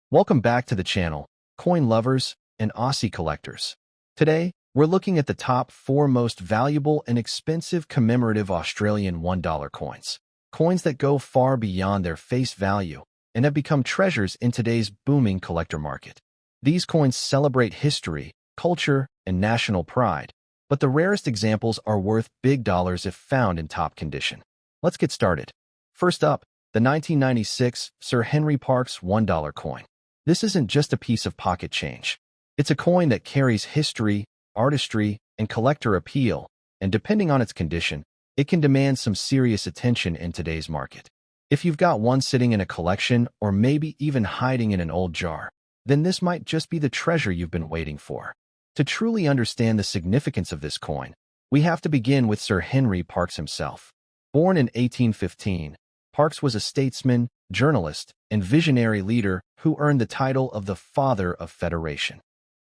Welcome back to the channel, coin lovers and Aussie collectors. Today, we're looking at the top 4 most valuable and expensive commemorative Australian $1 coins. Coins that go far beyond their face value and have become treasures in today's booming collector market. These coins celebrate history, culture, and national pride, but the rarest examples are worth big dollars if found in top condition. Let's get started. First up, the 1996 Sir Henry Parkes $1 coin. This isn't just a piece of pocket change. It's a coin that carries history, artistry, and collector appeal, and depending on its condition, it can demand some serious attention in today's market. If you've got one sitting in a collection or maybe even hiding in an old jar, then this might just be the treasure you've been waiting for. To truly understand the significance of this coin, we have to begin with Sir Henry Parkes himself. Born in 1815, Parkes was a statesman, journalist, and visionary leader who earned the title of the Father of Federation.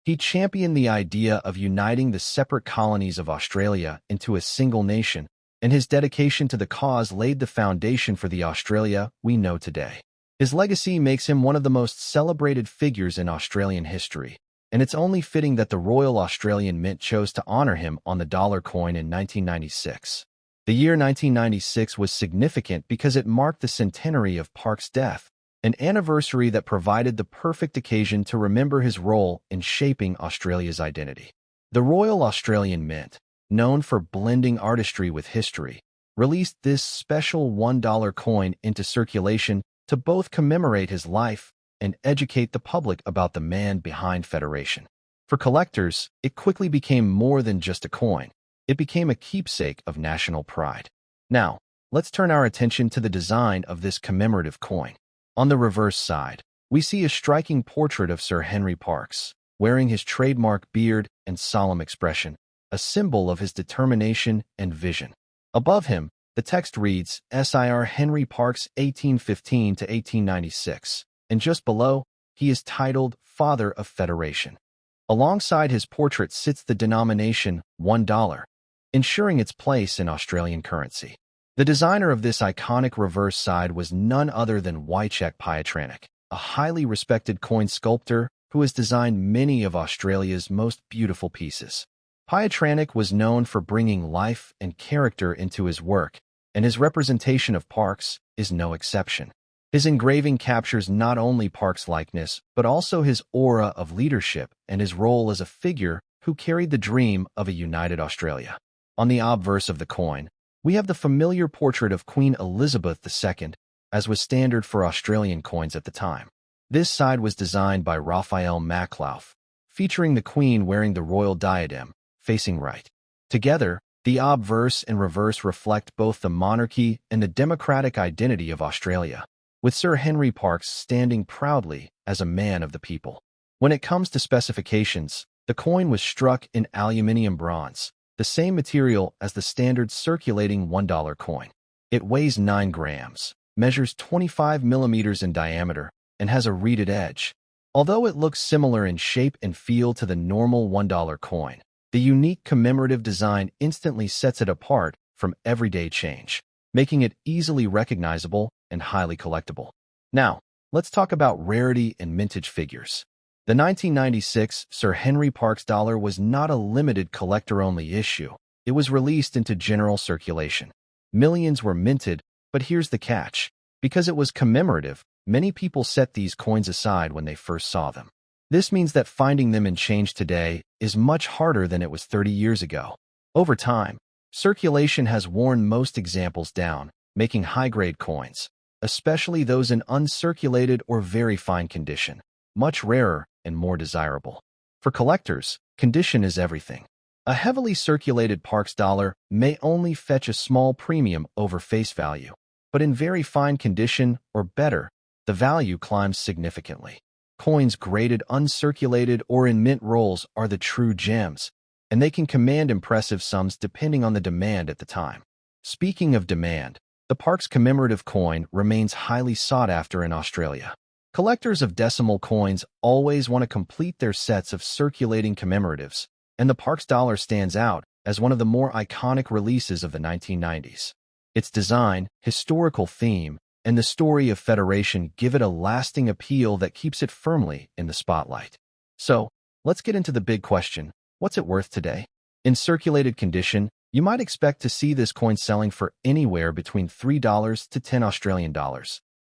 He championed the idea of uniting the separate colonies of Australia into a single nation, and his dedication to the cause laid the foundation for the Australia we know today. His legacy makes him one of the most celebrated figures in Australian history, and it's only fitting that the Royal Australian Mint chose to honor him on the dollar coin in 1996. The year 1996 was significant because it marked the centenary of Parkes' death, an anniversary that provided the perfect occasion to remember his role in shaping Australia's identity. The Royal Australian Mint, known for blending artistry with history, released this special $1 coin into circulation to both commemorate his life and educate the public about the man behind Federation. For collectors, it quickly became more than just a coin. It became a keepsake of national pride. Now, let's turn our attention to the design of this commemorative coin. On the reverse side, we see a striking portrait of Sir Henry Parkes, wearing his trademark beard and solemn expression, a symbol of his determination and vision. Above him, the text reads, Sir Henry Parkes 1815 to 1896, and just below, he is titled Father of Federation. Alongside his portrait sits the denomination $1, ensuring its place in Australian currency. The designer of this iconic reverse side was none other than Wojciech Pietranic, a highly respected coin sculptor who has designed many of Australia's most beautiful pieces. Pietranic was known for bringing life and character into his work, and his representation of Parkes is no exception. His engraving captures not only Parkes' likeness, but also his aura of leadership and his role as a figure who carried the dream of a united Australia. On the obverse of the coin, we have the familiar portrait of Queen Elizabeth II, as was standard for Australian coins at the time. This side was designed by Raphael Maclauff, featuring the Queen wearing the royal diadem, facing right. Together, the obverse and reverse reflect both the monarchy and the democratic identity of Australia, with Sir Henry Parkes standing proudly as a man of the people. When it comes to specifications, the coin was struck in aluminium bronze, the same material as the standard circulating $1 coin. It weighs 9 grams, measures 25 millimeters in diameter, and has a reeded edge. Although it looks similar in shape and feel to the normal $1 coin, the unique commemorative design instantly sets it apart from everyday change, making it easily recognizable and highly collectible. Now, let's talk about rarity and mintage figures. The 1996 Sir Henry Parkes dollar was not a limited collector-only issue. It was released into general circulation. Millions were minted, but here's the catch. Because it was commemorative, many people set these coins aside when they first saw them. This means that finding them in change today is much harder than it was 30 years ago. Over time, circulation has worn most examples down, making high-grade coins, especially those in uncirculated or very fine condition, much rarer and more desirable. For collectors, condition is everything. A heavily circulated Parkes dollar may only fetch a small premium over face value, but in very fine condition or better, the value climbs significantly. Coins graded uncirculated or in mint rolls are the true gems, and they can command impressive sums depending on the demand at the time. Speaking of demand, the Parkes commemorative coin remains highly sought after in Australia. Collectors of decimal coins always want to complete their sets of circulating commemoratives, and the Parkes dollar stands out as one of the more iconic releases of the 1990s. Its design, historical theme, and the story of Federation give it a lasting appeal that keeps it firmly in the spotlight. So, let's get into the big question: what's it worth today? In circulated condition, you might expect to see this coin selling for anywhere between $3 to $10 Australian,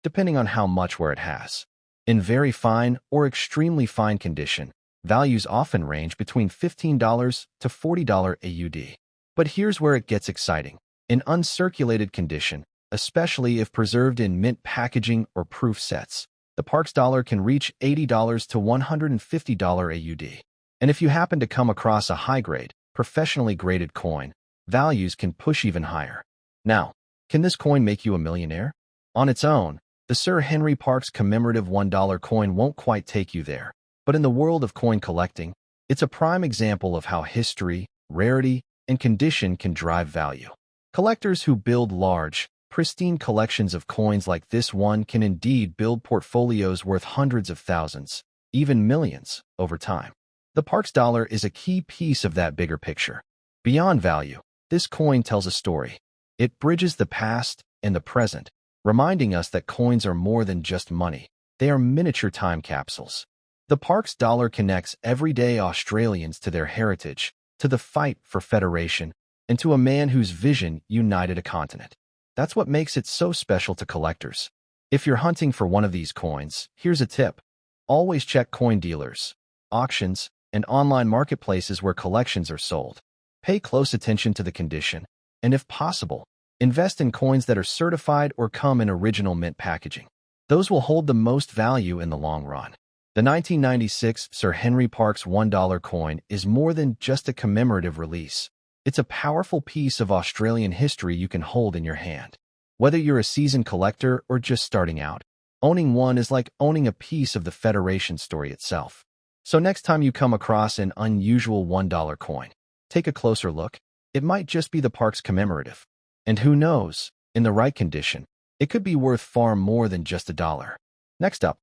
depending on how much wear it has. In very fine or extremely fine condition, values often range between $15 to $40 AUD. But here's where it gets exciting. In uncirculated condition, especially if preserved in mint packaging or proof sets, the Parks dollar can reach $80 to $150 AUD. And if you happen to come across a high-grade, professionally graded coin, values can push even higher. Now, can this coin make you a millionaire? On its own, the Sir Henry Parkes commemorative $1 coin won't quite take you there. But in the world of coin collecting, it's a prime example of how history, rarity, and condition can drive value. Collectors who build large, pristine collections of coins like this one can indeed build portfolios worth hundreds of thousands, even millions, over time. The Parks dollar is a key piece of that bigger picture. Beyond value, this coin tells a story. It bridges the past and the present, reminding us that coins are more than just money. They are miniature time capsules. The Parks dollar connects everyday Australians to their heritage, to the fight for federation, and to a man whose vision united a continent. That's what makes it so special to collectors. If you're hunting for one of these coins, here's a tip. Always check coin dealers, auctions, and online marketplaces where collections are sold. Pay close attention to the condition, and if possible, invest in coins that are certified or come in original mint packaging. Those will hold the most value in the long run. The 1996 Sir Henry Parkes $1 coin is more than just a commemorative release. It's a powerful piece of Australian history you can hold in your hand. Whether you're a seasoned collector or just starting out, owning one is like owning a piece of the Federation story itself. So next time you come across an unusual $1 coin, take a closer look. It might just be the Parkes commemorative. And who knows, in the right condition, it could be worth far more than just $1. Next up,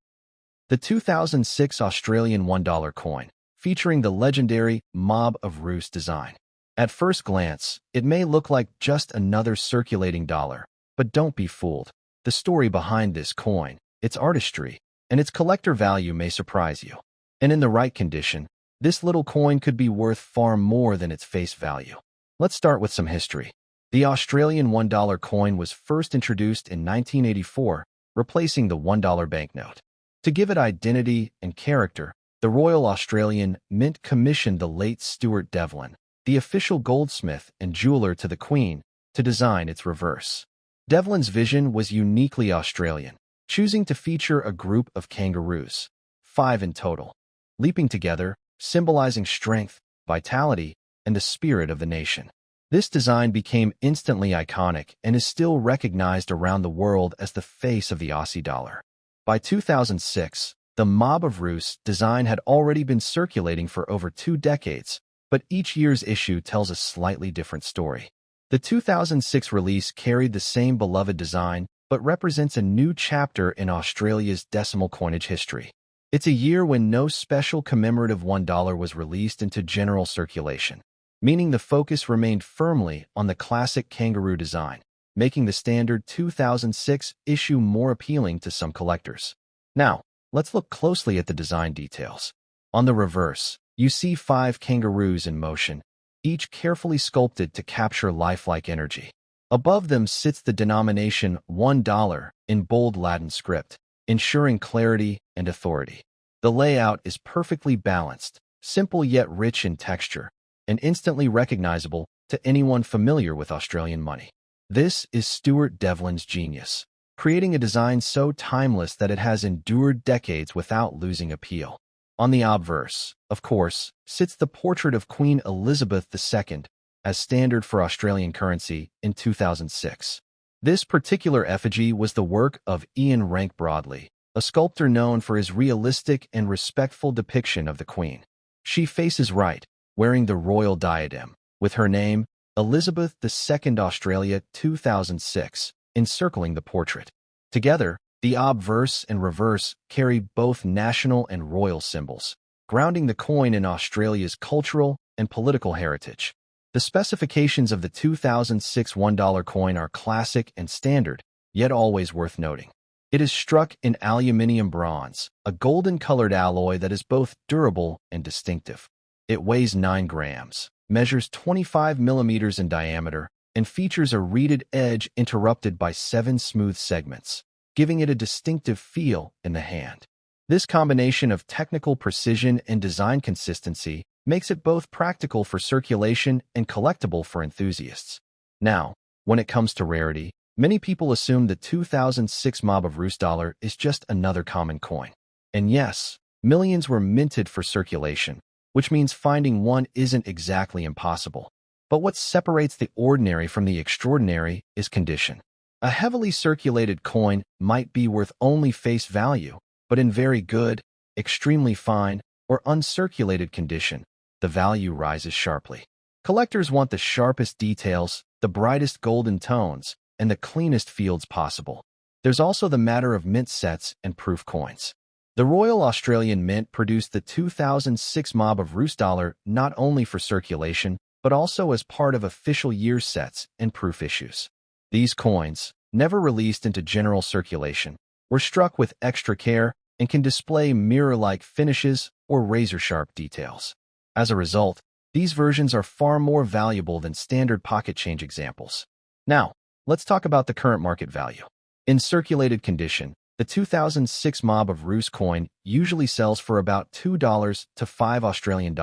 the 2006 Australian $1 coin, featuring the legendary Mob of Roos design. At first glance, it may look like just another circulating dollar, but don't be fooled. The story behind this coin, its artistry, and its collector value may surprise you. And in the right condition, this little coin could be worth far more than its face value. Let's start with some history. The Australian $1 coin was first introduced in 1984, replacing the $1 banknote. To give it identity and character, the Royal Australian Mint commissioned the late Stuart Devlin, the official goldsmith and jeweler to the Queen, to design its reverse. Devlin's vision was uniquely Australian, choosing to feature a group of kangaroos, 5 in total, leaping together, symbolizing strength, vitality, and the spirit of the nation. This design became instantly iconic and is still recognized around the world as the face of the Aussie dollar. By 2006, the Mob of Roos design had already been circulating for over 2 decades, but each year's issue tells a slightly different story. The 2006 release carried the same beloved design, but represents a new chapter in Australia's decimal coinage history. It's a year when no special commemorative $1 was released into general circulation, meaning the focus remained firmly on the classic kangaroo design, making the standard 2006 issue more appealing to some collectors. Now, let's look closely at the design details. On the reverse, you see 5 kangaroos in motion, each carefully sculpted to capture lifelike energy. Above them sits the denomination $1 in bold Latin script, ensuring clarity and authority. The layout is perfectly balanced, simple yet rich in texture, and instantly recognizable to anyone familiar with Australian money. This is Stuart Devlin's genius, creating a design so timeless that it has endured decades without losing appeal. On the obverse, of course, sits the portrait of Queen Elizabeth II, as standard for Australian currency in 2006. This particular effigy was the work of Ian Rank Broadley, a sculptor known for his realistic and respectful depiction of the Queen. She faces right, wearing the royal diadem, with her name, Elizabeth II Australia 2006, encircling the portrait. Together, the obverse and reverse carry both national and royal symbols, grounding the coin in Australia's cultural and political heritage. The specifications of the 2006 $1 coin are classic and standard, yet always worth noting. It is struck in aluminium bronze, a golden-colored alloy that is both durable and distinctive. It weighs 9 grams, measures 25 millimeters in diameter, and features a reeded edge interrupted by 7 smooth segments, giving it a distinctive feel in the hand. This combination of technical precision and design consistency makes it both practical for circulation and collectible for enthusiasts. Now, when it comes to rarity, many people assume the 2006 Mob of Rus dollar is just another common coin. And yes, millions were minted for circulation, which means finding one isn't exactly impossible. But what separates the ordinary from the extraordinary is condition. A heavily circulated coin might be worth only face value, but in very good, extremely fine, or uncirculated condition, the value rises sharply. Collectors want the sharpest details, the brightest golden tones, and the cleanest fields possible. There's also the matter of mint sets and proof coins. The Royal Australian Mint produced the 2006 Mob of Rus dollar not only for circulation, but also as part of official year sets and proof issues. These coins, never released into general circulation, were struck with extra care and can display mirror-like finishes or razor-sharp details. As a result, these versions are far more valuable than standard pocket change examples. Now, let's talk about the current market value. In circulated condition, the 2006 Mob of Rus coin usually sells for about $2 to $5 Australian,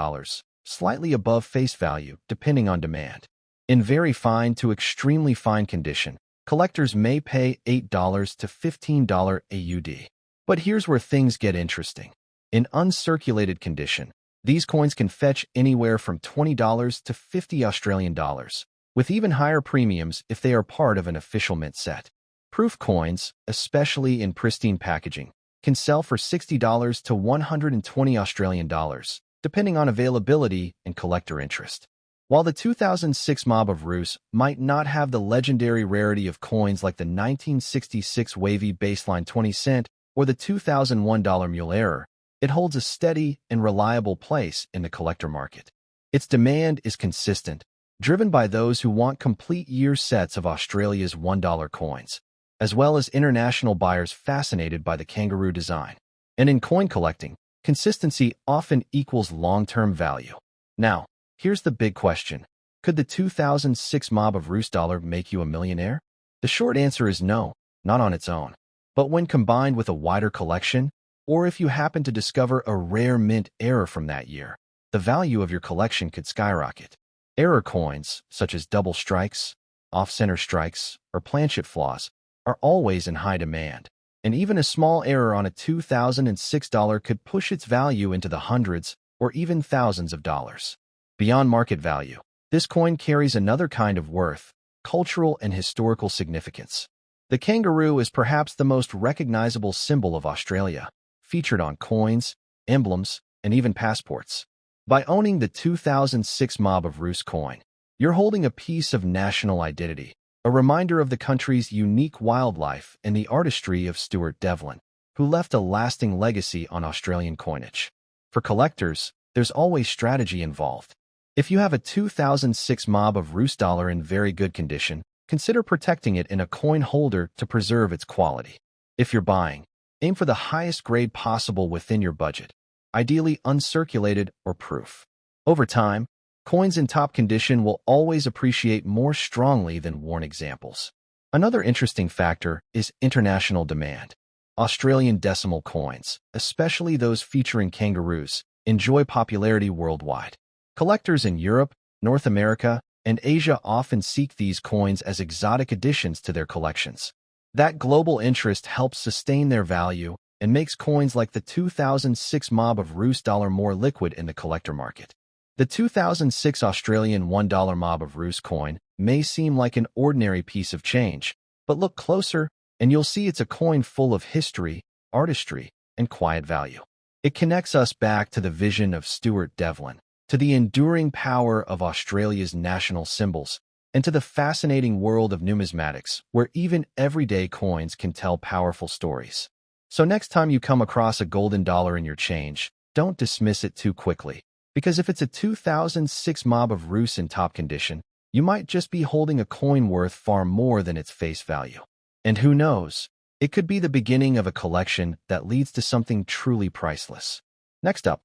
slightly above face value depending on demand. In very fine to extremely fine condition, collectors may pay $8 to $15 AUD. But here's where things get interesting. In uncirculated condition, these coins can fetch anywhere from $20 to $50 Australian dollars, with even higher premiums if they are part of an official mint set. Proof coins, especially in pristine packaging, can sell for $60 to $120 Australian dollars, depending on availability and collector interest. While the 2006 Mob of Rus might not have the legendary rarity of coins like the 1966 wavy baseline 20-cent or the 2001 mule error, it holds a steady and reliable place in the collector market. Its demand is consistent, driven by those who want complete year sets of Australia's $1 coins, as well as international buyers fascinated by the kangaroo design. And in coin collecting, consistency often equals long-term value. Now, here's the big question. Could the 2006 Mob of Rus dollar make you a millionaire? The short answer is no, not on its own. But when combined with a wider collection, or if you happen to discover a rare mint error from that year, the value of your collection could skyrocket. Error coins, such as double strikes, off-center strikes, or planchet flaws, are always in high demand, and even a small error on a 2006 dollar could push its value into the hundreds or even thousands of dollars. Beyond market value, this coin carries another kind of worth, cultural and historical significance. The kangaroo is perhaps the most recognizable symbol of Australia, featured on coins, emblems, and even passports. By owning the 2006 Mob of Rus coin, you're holding a piece of national identity, a reminder of the country's unique wildlife and the artistry of Stuart Devlin, who left a lasting legacy on Australian coinage. For collectors, there's always strategy involved. If you have a 2006 Mob of Rus dollar in very good condition, consider protecting it in a coin holder to preserve its quality. If you're buying, aim for the highest grade possible within your budget, ideally uncirculated or proof. Over time, coins in top condition will always appreciate more strongly than worn examples. Another interesting factor is international demand. Australian decimal coins, especially those featuring kangaroos, enjoy popularity worldwide. Collectors in Europe, North America, and Asia often seek these coins as exotic additions to their collections. That global interest helps sustain their value and makes coins like the 2006 Mob of Rus dollar more liquid in the collector market. The 2006 Australian $1 Mob of Rus coin may seem like an ordinary piece of change, but look closer and you'll see it's a coin full of history, artistry, and quiet value. It connects us back to the vision of Stuart Devlin, to the enduring power of Australia's national symbols, and to the fascinating world of numismatics, where even everyday coins can tell powerful stories. So next time you come across a golden dollar in your change, don't dismiss it too quickly, because if it's a 2006 Mob of Rus in top condition, you might just be holding a coin worth far more than its face value. And who knows, it could be the beginning of a collection that leads to something truly priceless. Next up,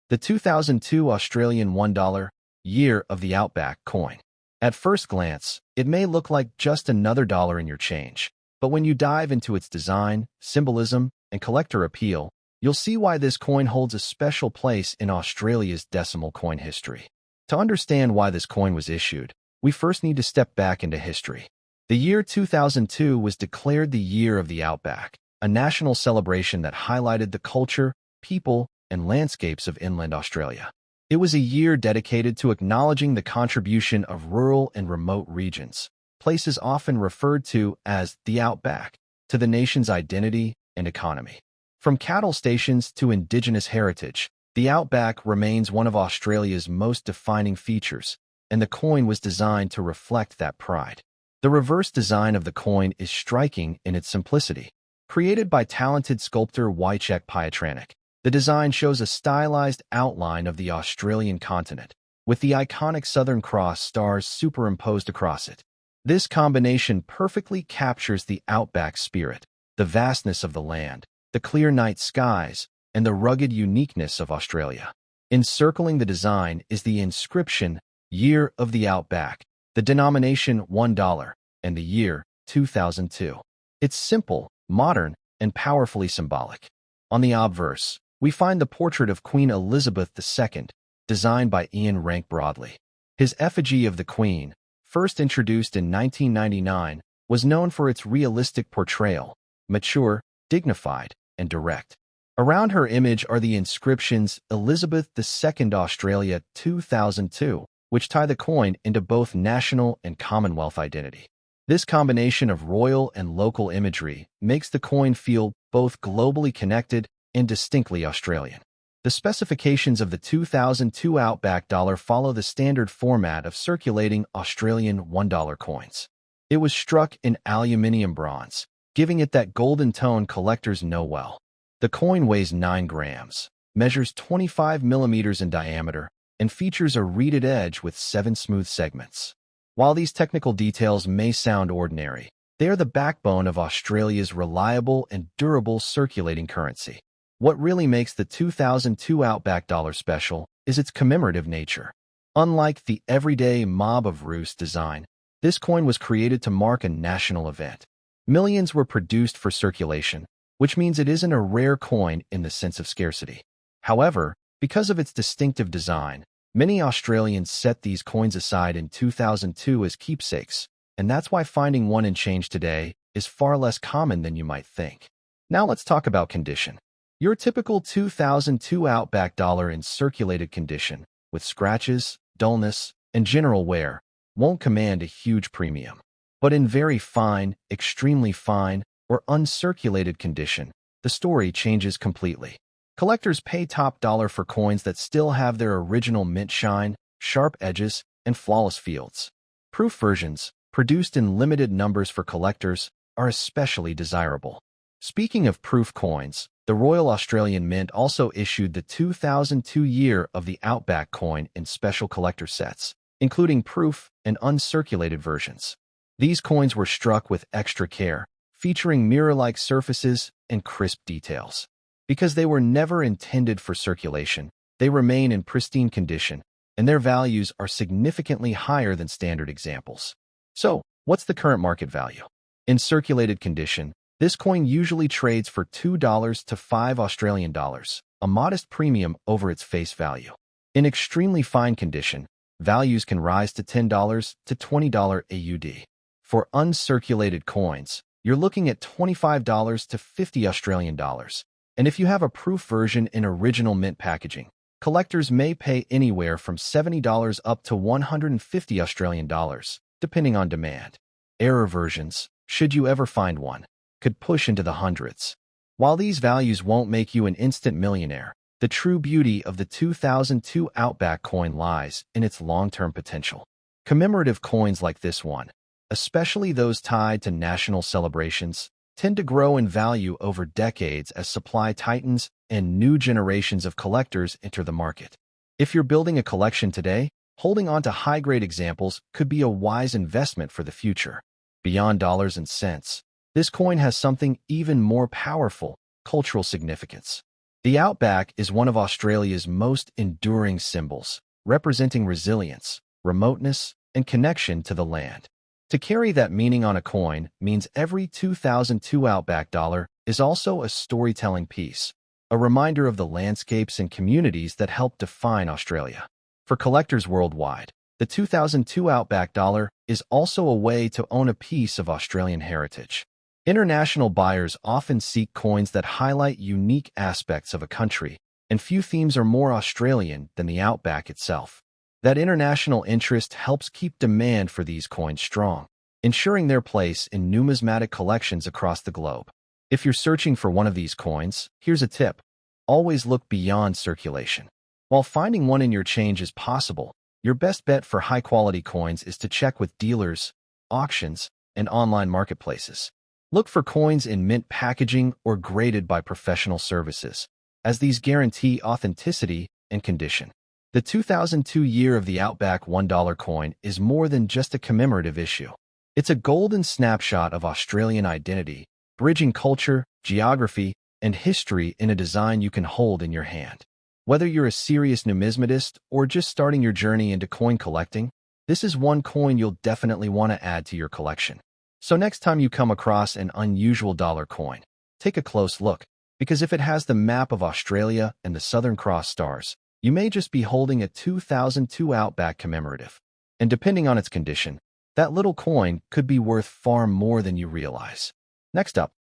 the 2002 Australian $1 Year of the Outback coin. At first glance, it may look like just another dollar in your change, but when you dive into its design, symbolism, and collector appeal, you'll see why this coin holds a special place in Australia's decimal coin history. To understand why this coin was issued, we first need to step back into history. The year 2002 was declared the Year of the Outback, a national celebration that highlighted the culture, people, and landscapes of inland Australia. It was a year dedicated to acknowledging the contribution of rural and remote regions, places often referred to as the Outback, to the nation's identity and economy. From cattle stations to Indigenous heritage, the Outback remains one of Australia's most defining features, and the coin was designed to reflect that pride. The reverse design of the coin is striking in its simplicity. Created by talented sculptor Wycheck Pietranic, the design shows a stylized outline of the Australian continent, with the iconic Southern Cross stars superimposed across it. This combination perfectly captures the Outback spirit, the vastness of the land, the clear night skies, and the rugged uniqueness of Australia. Encircling the design is the inscription, Year of the Outback, the denomination $1, and the year 2002. It's simple, modern, and powerfully symbolic. On the obverse, we find the portrait of Queen Elizabeth II, designed by Ian Rank Broadley. His effigy of the Queen, first introduced in 1999, was known for its realistic portrayal, mature, dignified, and direct. Around her image are the inscriptions Elizabeth II Australia 2002, which tie the coin into both national and Commonwealth identity. This combination of royal and local imagery makes the coin feel both globally connected and distinctly Australian. The specifications of the 2002 Outback dollar follow the standard format of circulating Australian $1 coins. It was struck in aluminium bronze, giving it that golden tone collectors know well. The coin weighs 9 grams, measures 25 millimeters in diameter, and features a reeded edge with 7 smooth segments. While these technical details may sound ordinary, they are the backbone of Australia's reliable and durable circulating currency. What really makes the 2002 Outback dollar special is its commemorative nature. Unlike the everyday Mob of Roost design, this coin was created to mark a national event. Millions were produced for circulation, which means it isn't a rare coin in the sense of scarcity. However, because of its distinctive design, many Australians set these coins aside in 2002 as keepsakes, and that's why finding one in change today is far less common than you might think. Now let's talk about condition. Your typical 2002 Outback dollar in circulated condition, with scratches, dullness, and general wear, won't command a huge premium. But in very fine, extremely fine, or uncirculated condition, the story changes completely. Collectors pay top dollar for coins that still have their original mint shine, sharp edges, and flawless fields. Proof versions, produced in limited numbers for collectors, are especially desirable. Speaking of proof coins, the Royal Australian Mint also issued the 2002 Year of the Outback coin in special collector sets, including proof and uncirculated versions. These coins were struck with extra care, featuring mirror-like surfaces and crisp details. Because they were never intended for circulation, they remain in pristine condition, and their values are significantly higher than standard examples. So, what's the current market value? In circulated condition, this coin usually trades for $2 to $5 Australian, a modest premium over its face value. In extremely fine condition, values can rise to $10 to $20 AUD. For uncirculated coins, you're looking at $25 to $50 Australian. And if you have a proof version in original mint packaging, collectors may pay anywhere from $70 up to $150 Australian, depending on demand. Error versions, should you ever find one, could push into the hundreds. While these values won't make you an instant millionaire, the true beauty of the 2002 Outback coin lies in its long-term potential. Commemorative coins like this one, especially those tied to national celebrations, tend to grow in value over decades as supply tightens and new generations of collectors enter the market. If you're building a collection today, holding on to high-grade examples could be a wise investment for the future. Beyond dollars and cents, This coin has something even more powerful: cultural significance. The Outback is one of Australia's most enduring symbols, representing resilience, remoteness, and connection to the land. To carry that meaning on a coin means every 2002 Outback dollar is also a storytelling piece, a reminder of the landscapes and communities that help define Australia. For collectors worldwide, the 2002 Outback dollar is also a way to own a piece of Australian heritage. International buyers often seek coins that highlight unique aspects of a country, and few themes are more Australian than the Outback itself. That international interest helps keep demand for these coins strong, ensuring their place in numismatic collections across the globe. If you're searching for one of these coins, here's a tip: always look beyond circulation. While finding one in your change is possible, your best bet for high-quality coins is to check with dealers, auctions, and online marketplaces. Look for coins in mint packaging or graded by professional services, as these guarantee authenticity and condition. The 2002 year of the Outback $1 coin is more than just a commemorative issue. It's a golden snapshot of Australian identity, bridging culture, geography, and history in a design you can hold in your hand. Whether you're a serious numismatist or just starting your journey into coin collecting, this is one coin you'll definitely want to add to your collection. So next time you come across an unusual dollar coin, take a close look, because if it has the map of Australia and the Southern Cross stars, you may just be holding a 2002 Outback commemorative. And depending on its condition, that little coin could be worth far more than you realize. Next up,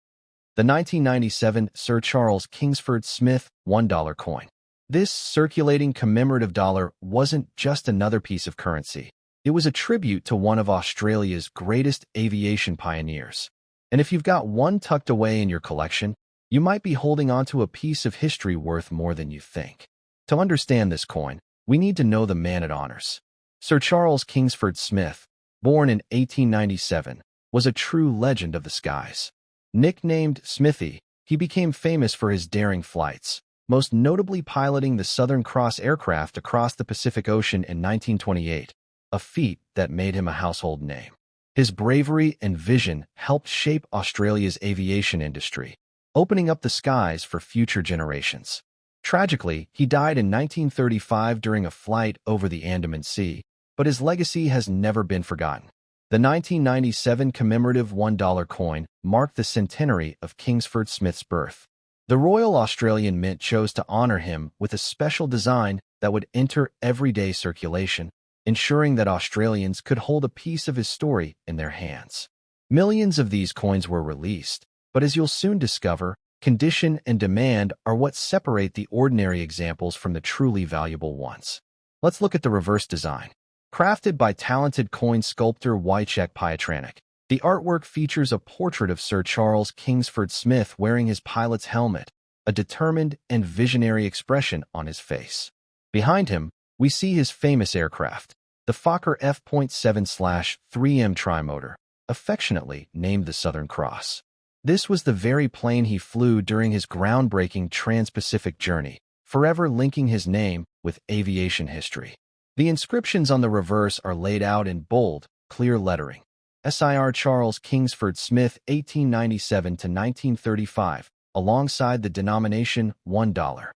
the 1997 Sir Charles Kingsford Smith $1 coin. This circulating commemorative dollar wasn't just another piece of currency. It was a tribute to one of Australia's greatest aviation pioneers. And if you've got one tucked away in your collection, you might be holding onto a piece of history worth more than you think. To understand this coin, we need to know the man it honors. Sir Charles Kingsford Smith, born in 1897, was a true legend of the skies. Nicknamed Smithy, he became famous for his daring flights, most notably piloting the Southern Cross aircraft across the Pacific Ocean in 1928. A feat that made him a household name. His bravery and vision helped shape Australia's aviation industry, opening up the skies for future generations. Tragically, he died in 1935 during a flight over the Andaman Sea, but his legacy has never been forgotten. The 1997 commemorative $1 coin marked the centenary of Kingsford Smith's birth. The Royal Australian Mint chose to honor him with a special design that would enter everyday circulation, ensuring that Australians could hold a piece of his story in their hands. Millions of these coins were released, but as you'll soon discover, condition and demand are what separate the ordinary examples from the truly valuable ones. Let's look at the reverse design. Crafted by talented coin sculptor Wojciech Pietranic, the artwork features a portrait of Sir Charles Kingsford Smith wearing his pilot's helmet, a determined and visionary expression on his face. Behind him, we see his famous aircraft, the Fokker F.7/3M trimotor, affectionately named the Southern Cross. This was the very plane he flew during his groundbreaking trans-Pacific journey, forever linking his name with aviation history. The inscriptions on the reverse are laid out in bold, clear lettering. Sir Charles Kingsford Smith 1897 to 1935, alongside the denomination $1.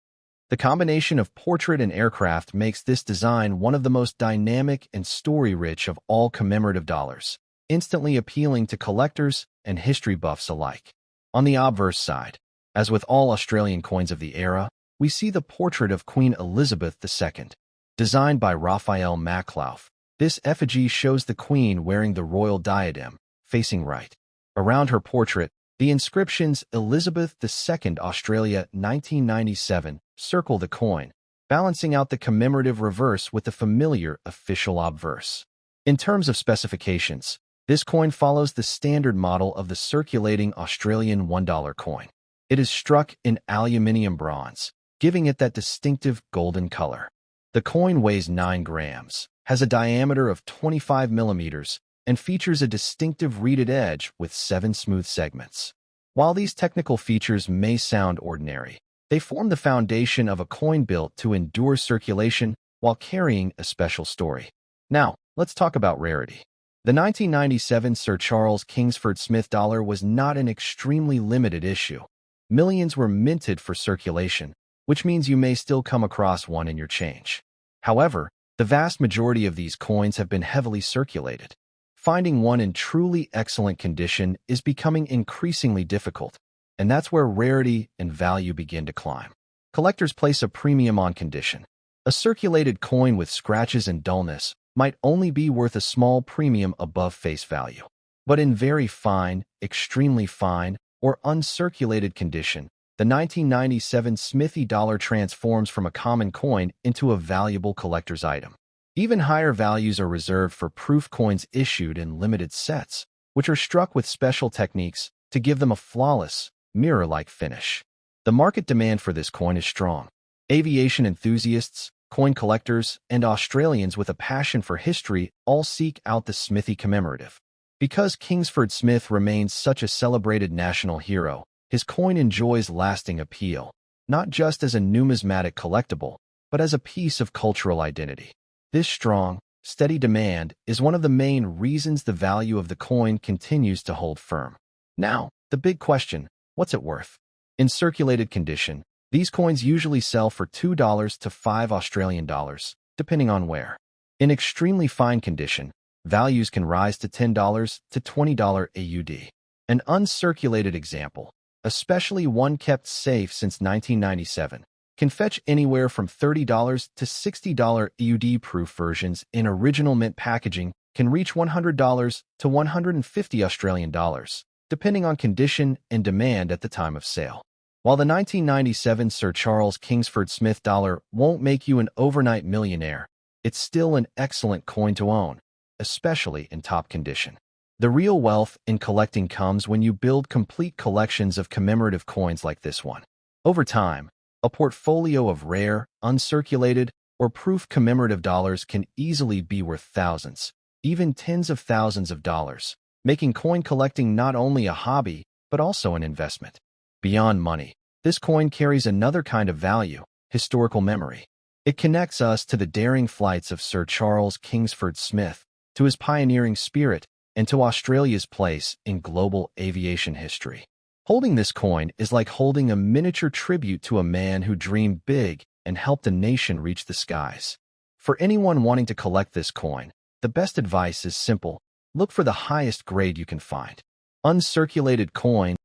The combination of portrait and aircraft makes this design one of the most dynamic and story-rich of all commemorative dollars, instantly appealing to collectors and history buffs alike. On the obverse side, as with all Australian coins of the era, we see the portrait of Queen Elizabeth II. Designed by Raphael Maclouf, this effigy shows the Queen wearing the royal diadem, facing right. Around her portrait, the inscriptions Elizabeth II Australia 1997 circle the coin, balancing out the commemorative reverse with the familiar official obverse. In terms of specifications, this coin follows the standard model of the circulating Australian $1 coin. It is struck in aluminium bronze, giving it that distinctive golden color. The coin weighs 9 grams, has a diameter of 25 millimeters, and features a distinctive reeded edge with 7 smooth segments. While these technical features may sound ordinary, they form the foundation of a coin built to endure circulation while carrying a special story. Now, let's talk about rarity. The 1997 Sir Charles Kingsford Smith dollar was not an extremely limited issue. Millions were minted for circulation, which means you may still come across one in your change. However, the vast majority of these coins have been heavily circulated. Finding one in truly excellent condition is becoming increasingly difficult, and that's where rarity and value begin to climb. Collectors place a premium on condition. A circulated coin with scratches and dullness might only be worth a small premium above face value. But in very fine, extremely fine, or uncirculated condition, the 1997 Smithy dollar transforms from a common coin into a valuable collector's item. Even higher values are reserved for proof coins issued in limited sets, which are struck with special techniques to give them a flawless, mirror-like finish. The market demand for this coin is strong. Aviation enthusiasts, coin collectors, and Australians with a passion for history all seek out the Smithy Commemorative. Because Kingsford Smith remains such a celebrated national hero, his coin enjoys lasting appeal, not just as a numismatic collectible, but as a piece of cultural identity. This strong, steady demand is one of the main reasons the value of the coin continues to hold firm. Now, the big question, what's it worth? In circulated condition, these coins usually sell for $2 to $5 depending on where. In extremely fine condition, values can rise to $10 to $20 AUD. An uncirculated example, especially one kept safe since 1997, can fetch anywhere from $30 to $60 AUD-proof versions in original mint packaging can reach $100 to $150, depending on condition and demand at the time of sale. While the 1997 Sir Charles Kingsford Smith dollar won't make you an overnight millionaire, it's still an excellent coin to own, especially in top condition. The real wealth in collecting comes when you build complete collections of commemorative coins like this one. Over time, a portfolio of rare, uncirculated, or proof commemorative dollars can easily be worth thousands, even tens of thousands of dollars, making coin collecting not only a hobby, but also an investment. Beyond money, this coin carries another kind of value, historical memory. It connects us to the daring flights of Sir Charles Kingsford Smith, to his pioneering spirit, and to Australia's place in global aviation history. Holding this coin is like holding a miniature tribute to a man who dreamed big and helped a nation reach the skies. For anyone wanting to collect this coin, the best advice is simple: look for the highest grade you can find. Uncirculated coin